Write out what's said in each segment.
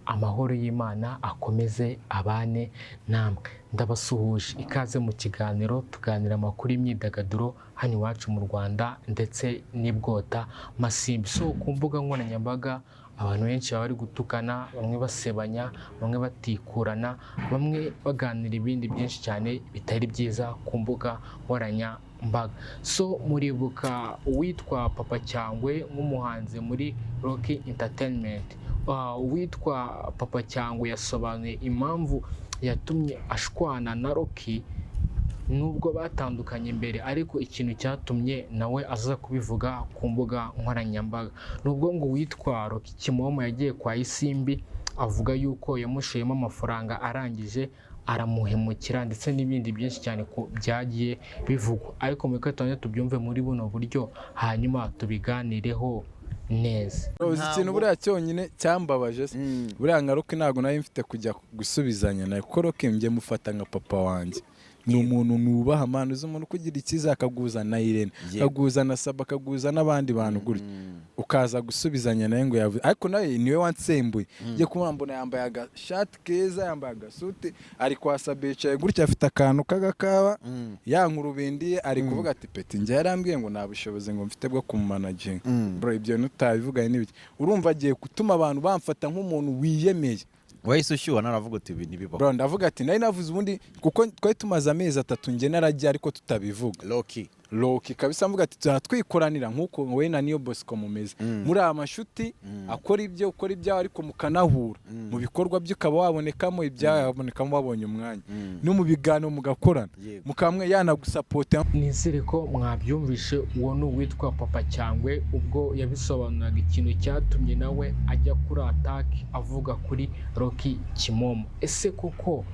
amahoro y'Imana akomeze abane namwe. Ndabasuhuje ikaze mu kiganiro tuganira amakuru y'imyidagaduro hano iwacu mu Rwanda ndetse n'ibwota Masimbi. So ku mbuga nkoranyambaga abantu benshi baba bari gutukana, bamwe basebanya, bamwe batikurana, bamwe baganira ibindi byinshi cyane bitari byiza ku mbuga nkoranyambaga. So muribuka uwitwa Papa Cyangwe nk'umuhanzi muri Rock Entertainment. Uwitwa Papa Cyangwe yasobanuye impamvu yatumye ashwana na Rocky nubwo batandukanye mbere, ariko ikintu cyatumye nawe aza kubivuga ku mbuga nkoranyambaga. Nubwo ngo uwitwa Rocky Kimomo yagiye kwa Isimbi avuga yuko yamushiyemo amafaranga arangije aramuhemukira ndetse n'ibindi byinshi cyane ko byagiye bivugwa, ariko muri katanya tubyumve muri buno buryo hanyuma tubiganireho neza. Ikintu buriya cyonyine cyambabaje buriya nka Rocky ntabwo nari mfite kujya gusubizanya nawe, kuko Rocky njye mufata nka papa wanjye. Ni umuntu nubaha amana, uzi umuntu kugira ikiza akaguza na Irene, akaguza na Saba, akaguza n'abandi bantu gutyo, ukaza gusubizanya nawe ngo yavuze. Ariko nawe niwe wansembuye, ngiye kumubona mbona yambaye agashati keza, yambaye agasuti, ari kwa Saba yicaye gutya afite akantu k'agakawa yankurubendiye, ari kuvuga ati peti njye yarambwiye ngo nta bushobozi ngo mfite bwo kumanaginga. Bro ibyo nutabivuga n'ibiki, urumva agiye gutuma abantu bamfata nk'umuntu wiyemeye. Wahise ushyuha naravuga uti ibi nibibaho. Bro ndavuga ati nari navuze ubundi kuko twari tumaze amezi 3 nge narajya ariko tutabivuga. Rocky kabisa mvuga ati twikoranira nkuko we na Niyo Bosco mumeze muri amashuti akora ibyo ukora ibyawe ariko mukanahura mu bikorwa byo ukaba wabonekamo ibyabonekamo wabonye umwanya no mu bigano mugakorana mukamwe yanagusupporta. Nizere ko mwabyumvishe uwo ni uwitwa Papa Cyangwe ubwo yabisobanuraga ikintu cyatumye nawe ajya kuri attack avuga kuri Rocky Kimomo. Ese koko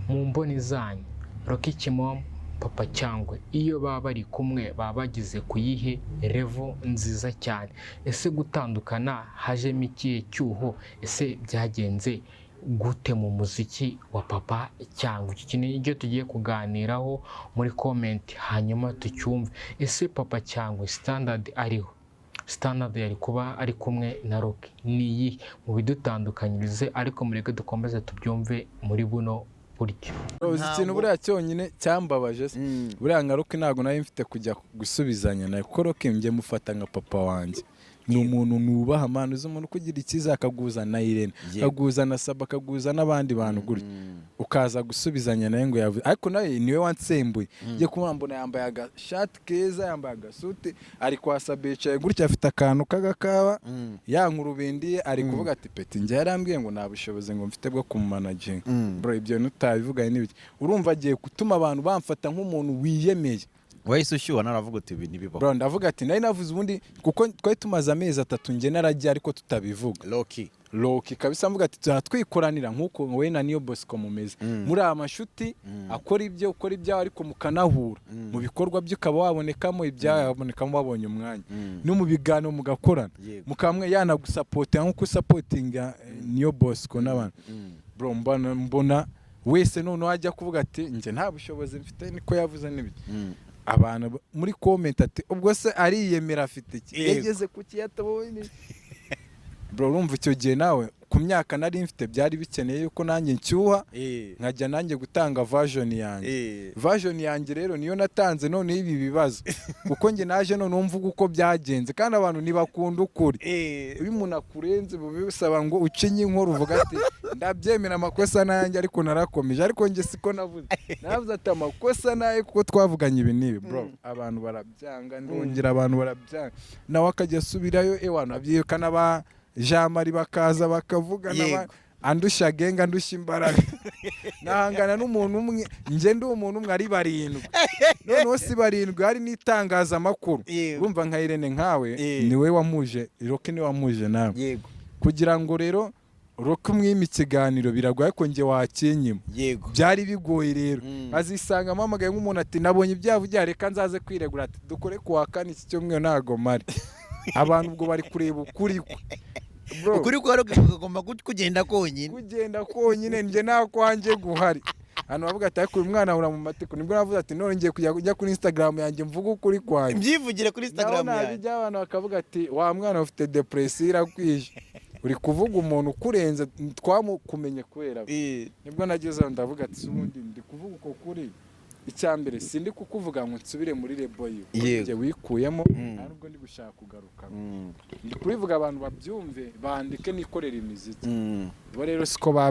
mu mboni zanyu Rocky Kimomo Papa Cyangwe iyo baba bari kumwe baba bagize kuyihe level nziza cyane? Ese gutandukana hajemo ikihe cyuho? Ese byagenze gute mu muziki wa Papa Cyangwe? Iki kintu nicyo tugiye kuganiraho muri comment hanyuma tucyumve. Ese Papa Cyangwe standard ariho, standard yari kuba ari kumwe na Rocky niyi mu bidutandukanyirize, ariko mureke dukomeze tubyumve muri buno buryo. Ikintu buriya cyonyine cyambabaje buriya nka Rocky ntabwo nari mfite kujya gusubizanya nawe, kuko Rocky njye mufata nka papa wanjye. Ni umuntu nubaha amana, uzi umuntu kugira ikiza akaguza na Irene, akaguza na Saba, akaguza n'abandi bantu gutyo, ukaza gusubizanya nawe ngo yavuze. Ariko nawe niwe wansembuye, ngiye kumubona mbona yambaye agashati keza, yambaye agasuti, ari kwa Saba yicaye gutya afite akantu k'agakawa yankurubendiye, ari kuvuga ati peti njye yarambwiye ngo nta bushobozi ngo mfite bwo kumanaginga. Bro ibyo nutabivuga n'ibiki, urumva agiye gutuma abantu bamfata nk'umuntu wiyemeye. Wahise ushyuha naravuga uti ibi nibibaho. Bro ndavuga ati nari navuze ubundi kuko twari tumaze amezi 3 nge narajya ariko tutabivuga. Rocky kabisa mvuga ati twikoranira nkuko we na Niyo Bosco mumeze muri amashuti akora ibyo ukora ibyawe ariko mukanahura mu bikorwa byo ukaba wabonekamo ibyabonekamo wabonye umwanya no mu bigano mugakorana mukamwe yanagusupporta nkuko supportinga Niyo Bosco n'abantu. Bro mbona wese none wajya kuvuga ati nje nta bushobozi mfite, niko yavuze n'ibiki. Abantu muri comment ati ubwo se ariyemera afite iki, yageze ku kiyatabonye. Bro urumva icyo gihe nawe ku myaka nari mfite byari bikeneye yuko nanjye ncyuha nkajya nanjye gutanga version yanjye. Version yanjye rero niyo natanze none ibi bibazo kuko nge naje none umvuga uko byagenze, kandi abantu ntibakunda ukuri. Uyu muntu akurenze bubisaba ngo ucinye inkuru uvuga ati ndabyemera amakosa nanjye ariko narakomeje, ariko nge siko navuze. Navuze ati amakosa naye kuko twavuganye ibi nibi. Bro abantu barabyanga, ndongera abantu barabyanga, nawe akajya asubirayo ewana abyiyuka n'aba Jean Marie bakaza bakavuga andusha genga andusha imbaraga nahangana n'umuntu umwe, nje ndi umuntu umwe ari 7 none si 7 hari n'itangaza amakuru. Urumva nka Irene nkawe niwe wamuje, Rocky niwe wamuje nawe kugira ngo rero Rocky mwimi ikiganiro biragoye ko nge wakinyima. Byari bigoye rero azisanga mamagaye nk'umuntu ati nabonye ibyavugira reka nzaze kwiregura ati dukore kuwa kane iki cyumwe ntago mari. Abantu ubwo bari kureba ukuri kwe. Ukuri kwa Rocky kugomba kugenda konyine nje nakwanje guhari. Hano bavuga ati ariko uyu mwana ahura mu mateko, nibwo navuze ati none ngiye kujya kuri Instagram yanjye mvuga ukuri kwanjye. Mbyivugire kuri Instagram yanjye. Naho abantu bakavuga ati wa mwana ufite depression irakwishe. uri kuvuga umuntu ukurenze twamukumenye kubera nibwo nagezeho ndavuga ati ubundi ndi kuvuga uko kuri icyambere sindi kukuvuga ngo nsubire muri lebo ye wikuyemo ntabwo ndi gushaka kugaruka ndi kubivuga abantu babyumve bandike nikorera imiziki bo rero siko